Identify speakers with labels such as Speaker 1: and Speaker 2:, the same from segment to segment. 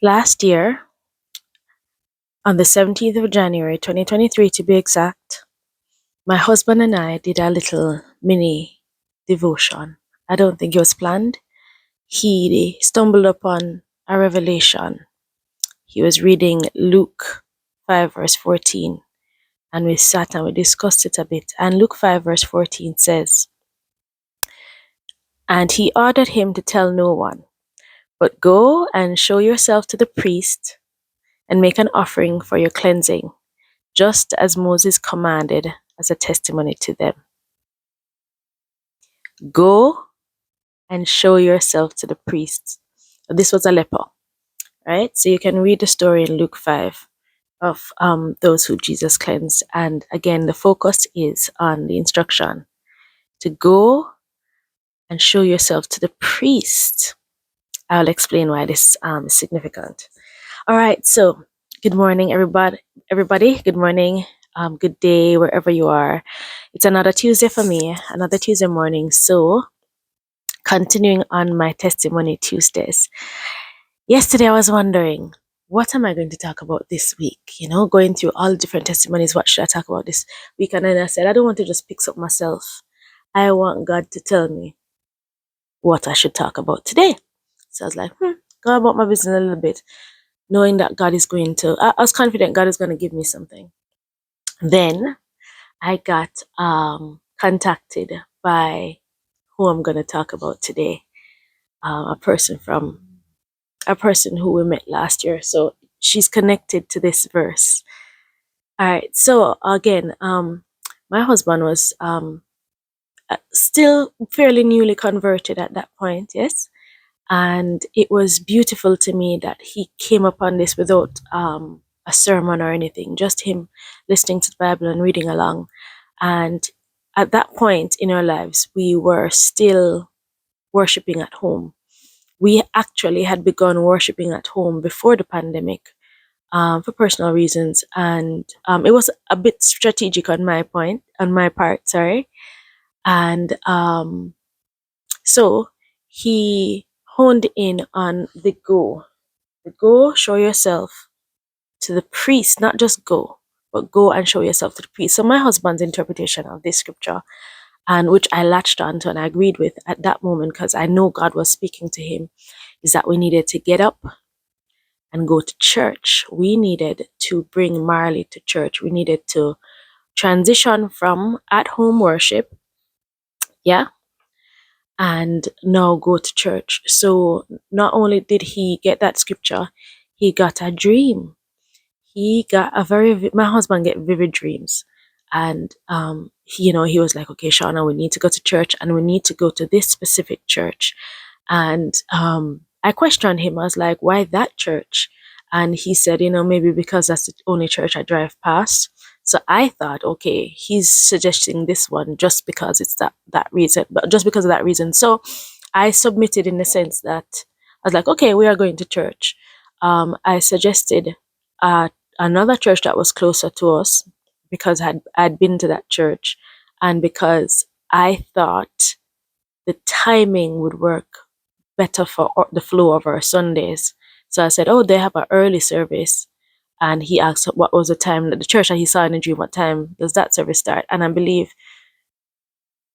Speaker 1: Last year, on the 17th of January 2023 to be exact, my husband and I did a little mini devotion. I don't think it was planned. He stumbled upon a revelation. He was reading Luke 5 verse 14, and we sat and we discussed it a bit. And Luke 5 verse 14 says, "And he ordered him to tell no one, but go and show yourself to the priest and make an offering for your cleansing, just as Moses commanded as a testimony to them." Go and show yourself to the priests. This was a leper, right? So you can read the story in Luke 5 of those who Jesus cleansed. And again, the focus is on the instruction to go and show yourself to the priest. I'll explain why this is significant. All right, so good morning, everybody. Good morning, good day, wherever you are. It's another Tuesday for me, another Tuesday morning. So continuing on my testimony Tuesdays. Yesterday I was wondering, what am I going to talk about this week? Going through all the different testimonies, what should I talk about this week? And then I said, I don't want to just pick up myself. I want God to tell me what I should talk about today. So I was like, go about my business a little bit, knowing that God is going to, I was confident God is going to give me something. Then I got contacted by who I'm going to talk about today, a person who we met last year. So she's connected to this verse. All right. So again, my husband was still fairly newly converted at that point. Yes. And it was beautiful to me that he came upon this without a sermon or anything, just him listening to the Bible and reading along. And at that point in our lives, we were still worshiping at home. We actually had begun worshiping at home before the pandemic for personal reasons. And it was a bit strategic on my part, sorry. And so he honed in on the go. Show yourself to the priest, not just go, but go and show yourself to the priest. So my husband's interpretation of this scripture, and which I latched onto and I agreed with at that moment because I know God was speaking to him, is that we needed to get up and go to church. We needed to bring Marley to church. We needed to transition from at-home worship, and now go to church. So not only did he get that scripture, he got a dream. He got my husband get vivid dreams. And he was like, okay, Shauna, we need to go to church and we need to go to this specific church. And I questioned him. I was like, why that church? And he said, maybe because that's the only church I drive past. So I thought, okay, he's suggesting this one just because it's that reason, but just because of that reason. So I submitted in the sense that I was like, okay, we are going to church. I suggested another church that was closer to us because I'd been to that church, and because I thought the timing would work better for the flow of our Sundays. So I said, oh, they have an early service. And he asked what was the time that the church that he saw in the dream, what time does that service start? And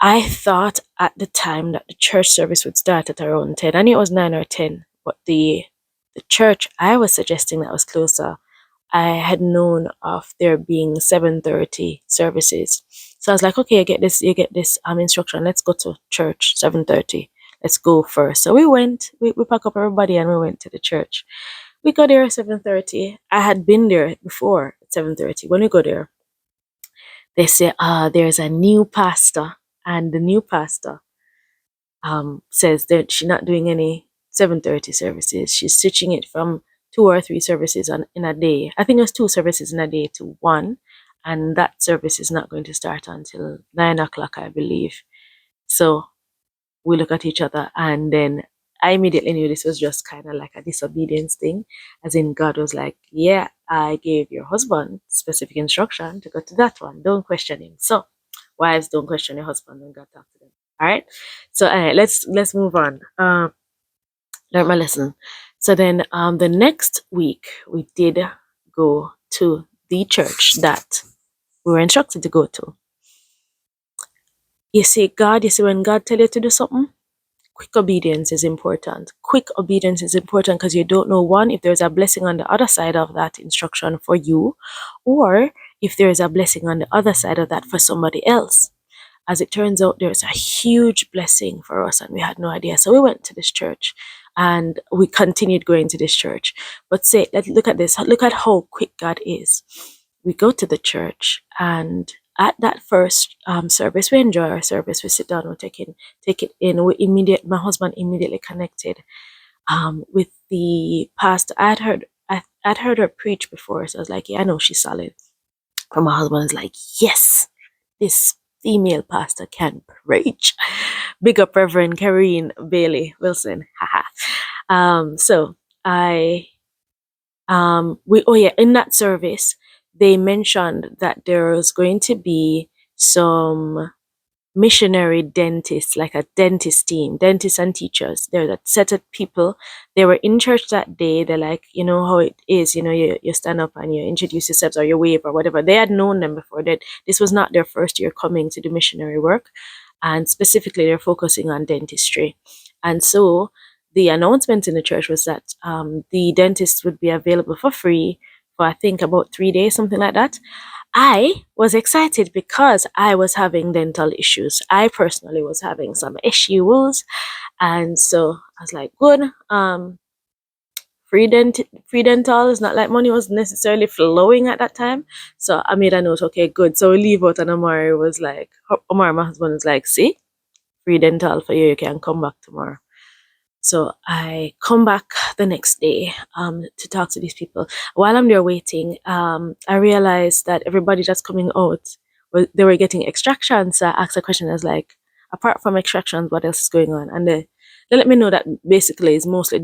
Speaker 1: I thought at the time that the church service would start at around 10. I knew it was 9 or 10, but the church I was suggesting that was closer, I had known of there being 7:30 services. So I was like, okay, you get this instruction. Let's go to church 7:30. Let's go first. So we went, we packed up everybody and we went to the church. We got there at 7:30. I had been there before at 7:30. When we go there, they say, there's a new pastor. And the new pastor says that she's not doing any 7:30 services. She's switching it from 2 or 3 services in a day. I think it was 2 services in a day to 1. And that service is not going to start until 9 o'clock, I believe. So we look at each other, and then I immediately knew this was just kind of like a disobedience thing, as in God was like, yeah, I gave your husband specific instruction to go to that one. Don't question him. So wives, don't question your husband when God talks to them. All right. So let's move on. learned my lesson. So then the next week we did go to the church that we were instructed to go to. You see, when God tell you to do something, quick obedience is important. Quick obedience is important because you don't know, one, if there's a blessing on the other side of that instruction for you, or if there's a blessing on the other side of that for somebody else. As it turns out, there's a huge blessing for us, and we had no idea. So we went to this church, and we continued going to this church. But let's look at this. Look at how quick God is. We go to the church, and at that first service, we enjoy our service. We sit down, we take it in. My husband immediately connected with the pastor. I'd heard her preach before, so I was like, yeah, I know she's solid. And my husband was like, yes, this female pastor can preach. Big up Reverend Kareen Bailey Wilson. So in that service, they mentioned that there was going to be some missionary dentists, like a dentist team, dentists and teachers. They're that set of people. They were in church that day. They're like, you know how it is, you stand up and you introduce yourselves or you wave or whatever. They had known them before. That this was not their first year coming to do missionary work. And specifically, they're focusing on dentistry. And so the announcement in the church was that the dentist would be available for free for, I think, about 3 days, something like that. I was excited because I was having dental issues. I personally was having some issues. And so I was like, good. Free dental is not like money was necessarily flowing at that time. So I made a note, okay, good. So we leave out, and Omar, my husband, was like, see, free dental for you. You can come back tomorrow. So I come back the next day to talk to these people. While I'm there waiting, I realized that everybody that's coming out, they were getting extractions. So I asked a question. I was like, apart from extractions, what else is going on? And they let me know that basically it's mostly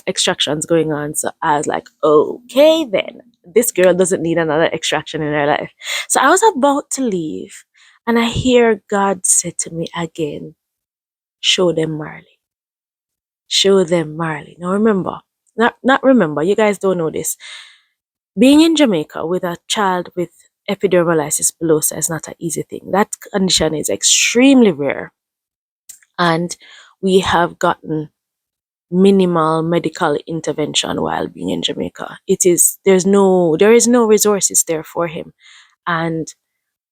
Speaker 1: extractions going on. So I was like, okay, then this girl doesn't need another extraction in her life. So I was about to leave, and I hear God say to me again, show them Marley. Show them Marley. Now remember, not remember, you guys don't know this. Being in Jamaica with a child with epidermolysis bullosa is not an easy thing. That condition is extremely rare. And we have gotten minimal medical intervention while being in Jamaica. There is no resources there for him. And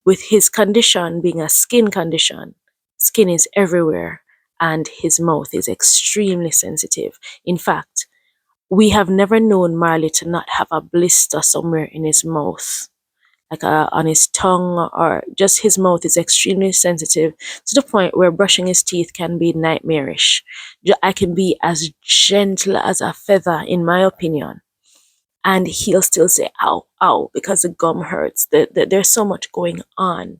Speaker 1: with his condition being a skin condition, skin is everywhere, and his mouth is extremely sensitive. In fact, we have never known Marley to not have a blister somewhere in his mouth, like on his tongue, or just his mouth is extremely sensitive to the point where brushing his teeth can be nightmarish. I can be as gentle as a feather, in my opinion, and he'll still say, ow, ow, because the gum hurts. There's so much going on.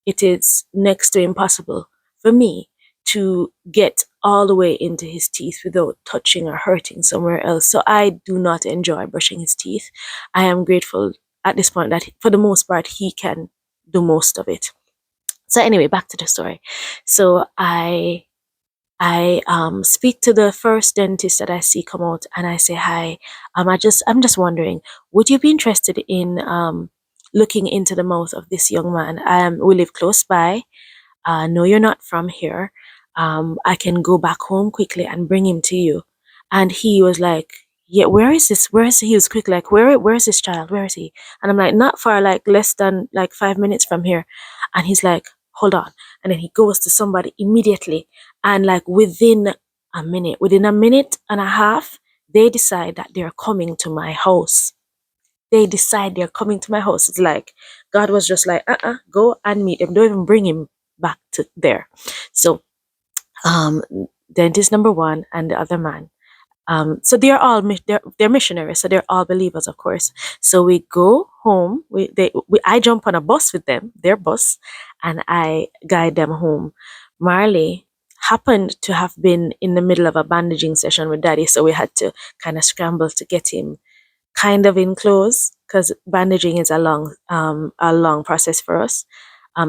Speaker 1: It is next to impossible for me to get all the way into his teeth without touching or hurting somewhere else. So I do not enjoy brushing his teeth. I am grateful at this point that for the most part he can do most of it. So anyway, back to the story. So I speak to the first dentist that I see come out, and I say, hi, I'm just wondering, would you be interested in looking into the mouth of this young man? We live close by. No, you're not from here. I can go back home quickly and bring him to you. And he was like, yeah, where is this? He was quick, like, where's this child? Where is he? And I'm like, not far, like less than like 5 minutes from here. And he's like, hold on. And then he goes to somebody immediately. And like within a minute and a half, they decide that they're coming to my house. They decide they're coming to my house. It's like God was just like, go and meet him. Don't even bring him back to there. So dentist number one and the other man. So they're missionaries, so they're all believers, of course. So we go home. I jump on a bus with them, their bus, and I guide them home. Marley happened to have been in the middle of a bandaging session with Daddy, so we had to kind of scramble to get him kind of in clothes, because bandaging is a long process for us.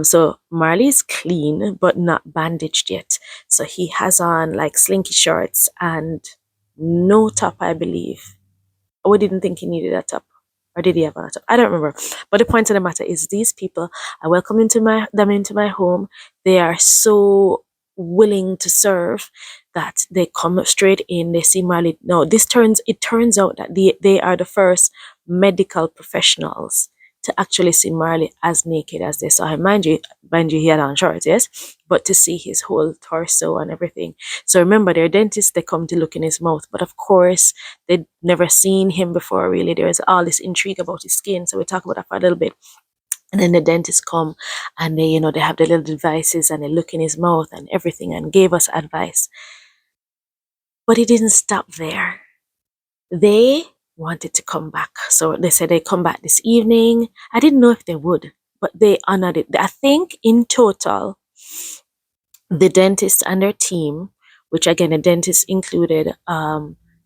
Speaker 1: So Marley's clean but not bandaged yet. So he has on like slinky shorts and no top, I believe. We didn't think he needed a top. Or did he have a top? I don't remember. But the point of the matter is these people, I welcome them into my home. They are so willing to serve that they come straight in, they see Marley. No, it turns out that they are the first medical professionals to actually see Marley as naked as they saw him. Mind you, he had on shorts, yes, but to see his whole torso and everything. So remember, they're dentists. They come to look in his mouth, but of course, they'd never seen him before. Really, there was all this intrigue about his skin. So we talk about that for a little bit. And then the dentists come and they have the little devices and they look in his mouth and everything and gave us advice. But it didn't stop there. They wanted to come back. So they said they come back this evening. I didn't know if they would, but they honored it. I think in total, the dentist and their team, which again, the dentist included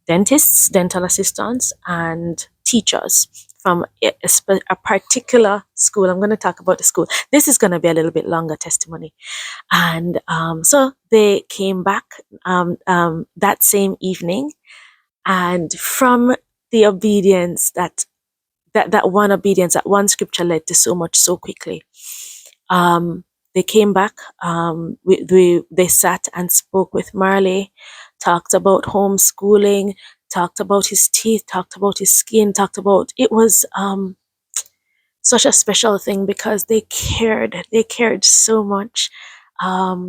Speaker 1: dentists, dental assistants, and teachers from a particular school. I'm going to talk about the school. This is going to be a little bit longer testimony. And so they came back that same evening, and from the obedience that one obedience, that one scripture led to so much so quickly. They came back. They sat and spoke with Marley, talked about homeschooling, talked about his teeth, talked about his skin, talked about it was such a special thing because they cared. They cared so much.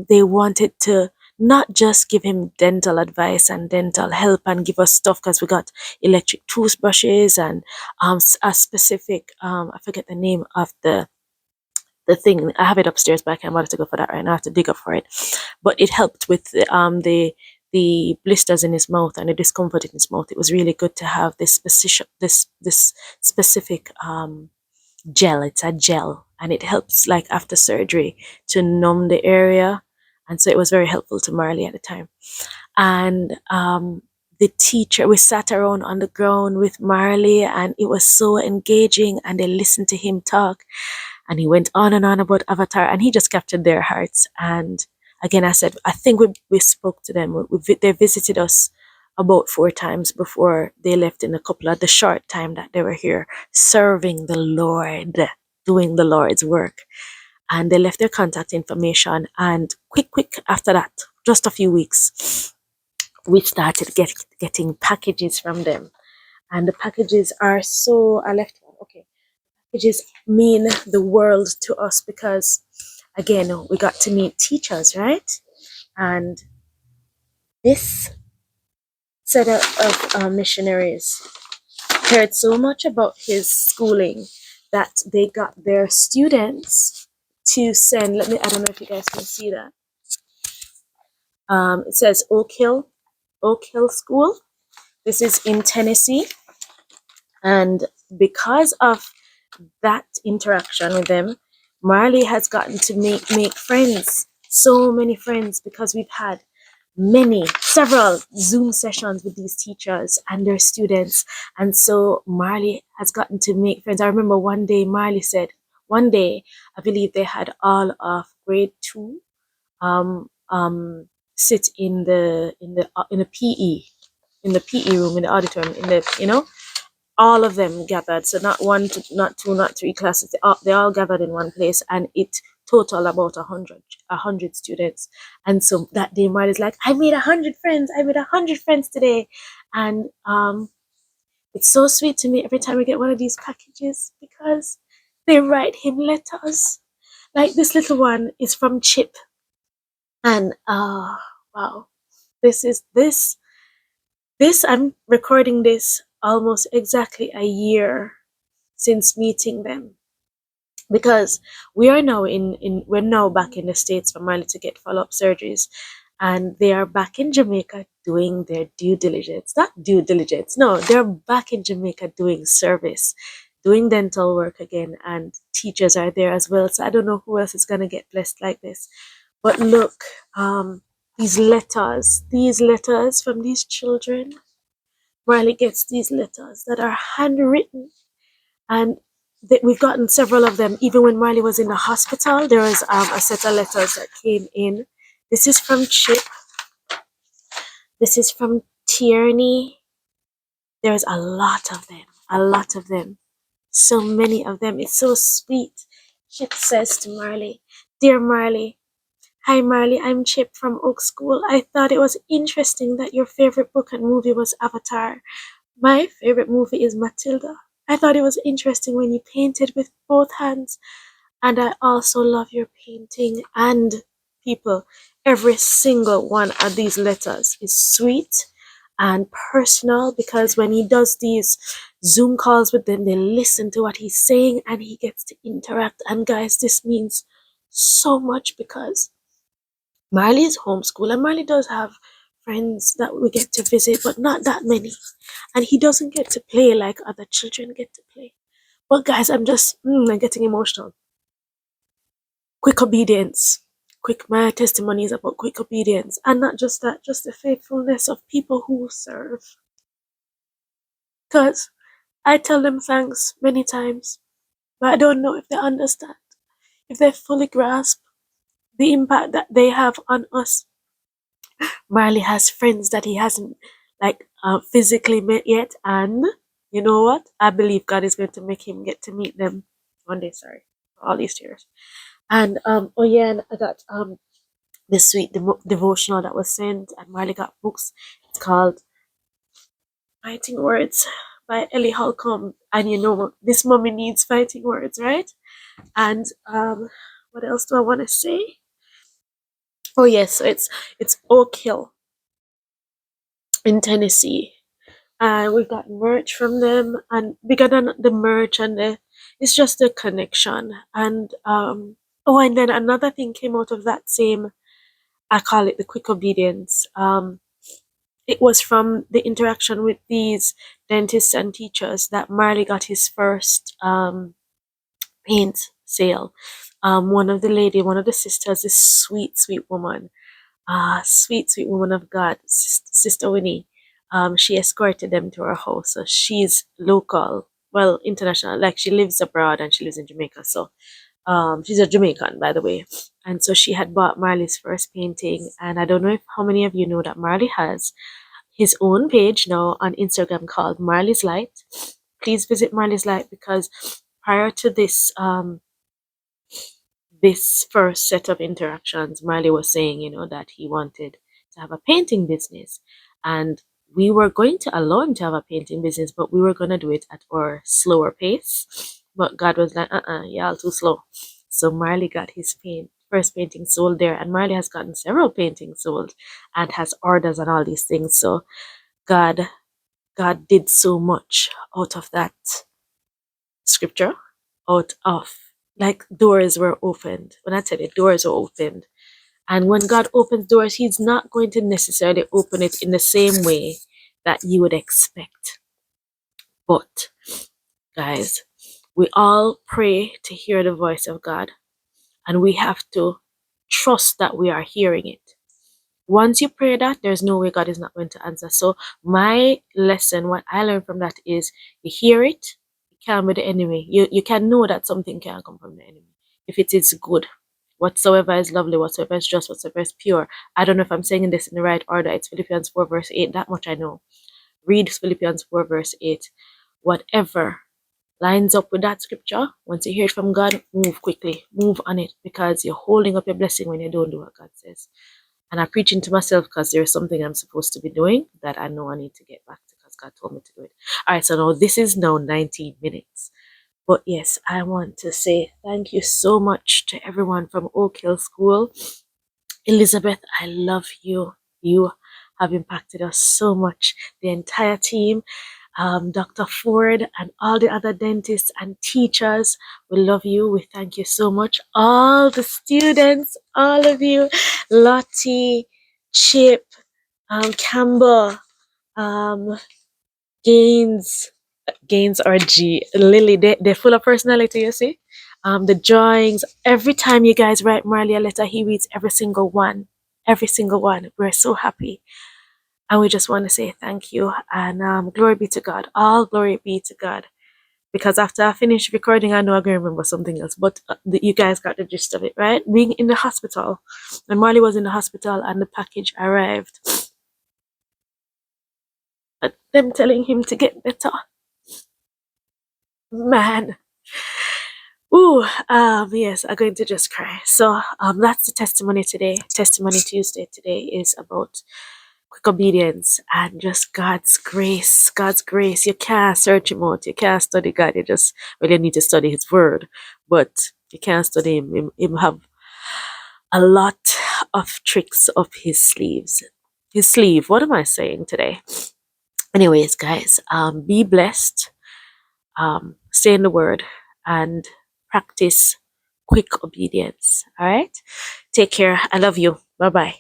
Speaker 1: They wanted to not just give him dental advice and dental help and give us stuff because we got electric toothbrushes and a specific I forget the name of the thing. I have it upstairs, but I can't bother to go for that right now. I have to dig up for it. But it helped with the blisters in his mouth and the discomfort in his mouth. It was really good to have this specific gel. It's a gel, and it helps like after surgery to numb the area. And so it was very helpful to Marley at the time. And the teacher, we sat around on the ground with Marley, and it was so engaging. And they listened to him talk, and he went on and on about Avatar, and he just captured their hearts. And again, I said, I think we spoke to them. They visited us about 4 times before they left in the short time that they were here, serving the Lord, doing the Lord's work. And they left their contact information. And quick after that, just a few weeks, we started getting packages from them. And the packages are so, I left one, okay. Packages mean the world to us because, again, we got to meet teachers, right? And this set of missionaries cared so much about his schooling that they got their students to send, I don't know if you guys can see that. It says Oak Hill School. This is in Tennessee. And because of that interaction with them, Marley has gotten to make friends, so many friends, because we've had several Zoom sessions with these teachers and their students. And so Marley has gotten to make friends. I remember one day Marley said, one day, I believe they had all of grade 2 sit in the PE room, in the auditorium, all of them gathered. So not one, not two, not 3 classes. They all gathered in one place, and it total about 100 students. And so that day, Marley's like, I made 100 friends. I made 100 friends today, and it's so sweet to me every time we get one of these packages because they write him letters. Like this little one is from Chip, and wow, this. I'm recording this almost exactly a year since meeting them, because we're now back in the States for Miley to get follow-up surgeries, and they are back in Jamaica doing their due diligence. Not due diligence, no, they're back in Jamaica doing service, doing dental work again, and teachers are there as well. So I don't know who else is gonna get blessed like this. But look, these letters from these children. Riley gets these letters that are handwritten, and we've gotten several of them. Even when Marley was in the hospital, there was a set of letters that came in. This is from Chip. This is from Tierney. There's a lot of them. A lot of them. So many of them. It's so sweet. Chip says to Marley, "Dear Marley, hi Marley, I'm Chip from Oak School. I thought it was interesting that your favorite book and movie was Avatar. My favorite movie is Matilda. I thought it was interesting when you painted with both hands. And I also love your painting. And people, every single one of these letters is sweet and personal, because when he does these Zoom calls with them, they listen to what he's saying and he gets to interact. And guys, this means so much, because Marley is homeschooled and Marley does have friends that we get to visit, but not that many. And he doesn't get to play like other children get to play. But guys, I'm getting emotional. Quick obedience. My testimony is about quick obedience. And not just that, just the faithfulness of people who serve. Because I tell them thanks many times, but I don't know if they understand, if they fully grasp the impact that they have on us. Marley has friends that he hasn't physically met yet, and you know what? I believe God is going to make him get to meet them one day. Sorry for all these tears. And oh yeah, and I got this sweet devotional that was sent, and Marley got books. It's called Fighting Words by Ellie Holcomb, and you know this mommy needs fighting words, right? And what else do I want to say? Oh yes, so it's Oak Hill in Tennessee, and we got merch from them, and bigger than the merch and it's just the connection. And oh, and then another thing came out of that same, I call it the quick obedience. It was from the interaction with these dentists and teachers that Marley got his first paint sale. One of the sisters, this sweet woman, sweet woman of God, Sister Winnie. She escorted them to her house. So she's local, well, international. Like, she lives abroad and she lives in Jamaica. So she's a Jamaican, by the way. And so she had bought Marley's first painting. And I don't know if how many of you know that Marley has his own page now on Instagram called Marley's Light. Please visit Marley's Light, because prior to this first set of interactions, Marley was saying, that he wanted to have a painting business. And we were going to allow him to have a painting business, but we were going to do it at our slower pace. But God was like, y'all too slow. So Marley got his first painting sold there. And Marley has gotten several paintings sold and has orders and all these things. So God did so much out of that scripture, out of, like, doors were opened. When I tell you, doors are opened. And when God opens doors, he's not going to necessarily open it in the same way that you would expect. But guys, we all pray to hear the voice of God, and we have to trust that we are hearing it. Once you pray that, there's no way God is not going to answer. So my lesson, what I learned from that is, you hear it, it can be the enemy. You can know that something can come from the enemy if it is good. Whatsoever is lovely, whatsoever is just, whatsoever is pure. I don't know if I'm saying this in the right order. It's Philippians 4 verse 8. That much I know. Read Philippians 4 verse 8. Whatever lines up with that scripture, once you hear it from God, move quickly. Move on it, because you're holding up your blessing when you don't do what God says. And I'm preaching to myself, because there's something I'm supposed to be doing that I know I need to get back to, because God told me to do it. All right, so now this is now 19 minutes. But yes, I want to say thank you so much to everyone from Oak Hill School. Elizabeth, I love you. You have impacted us so much. The entire team, Dr. Ford, and all the other dentists and teachers, we love you. We thank you so much. All the students, all of you, Lottie, Chip, Campbell, Gaines, RG, Lily, they're full of personality, you see. The drawings, every time you guys write Marley a letter, he reads every single one. Every single one. We're so happy. And we just want to say thank you. And glory be to God. All glory be to God. because after I finished recording, I know I'm going to remember something else. But you guys got the gist of it, right? Being in the hospital, and Marley was in the hospital, and the package arrived. But them telling him to get better, man. Ooh, yes, I'm going to just cry. So, that's the testimony today. Testimony Tuesday today is about quick obedience and just God's grace. God's grace. You can't search him out. You can't study God. You just, well, you need to study his word, but you can't study him. Him have a lot of tricks up his sleeves. His sleeve. What am I saying today? Anyways, guys, be blessed. Stay in the word and practice quick obedience. All right. Take care. I love you. Bye bye.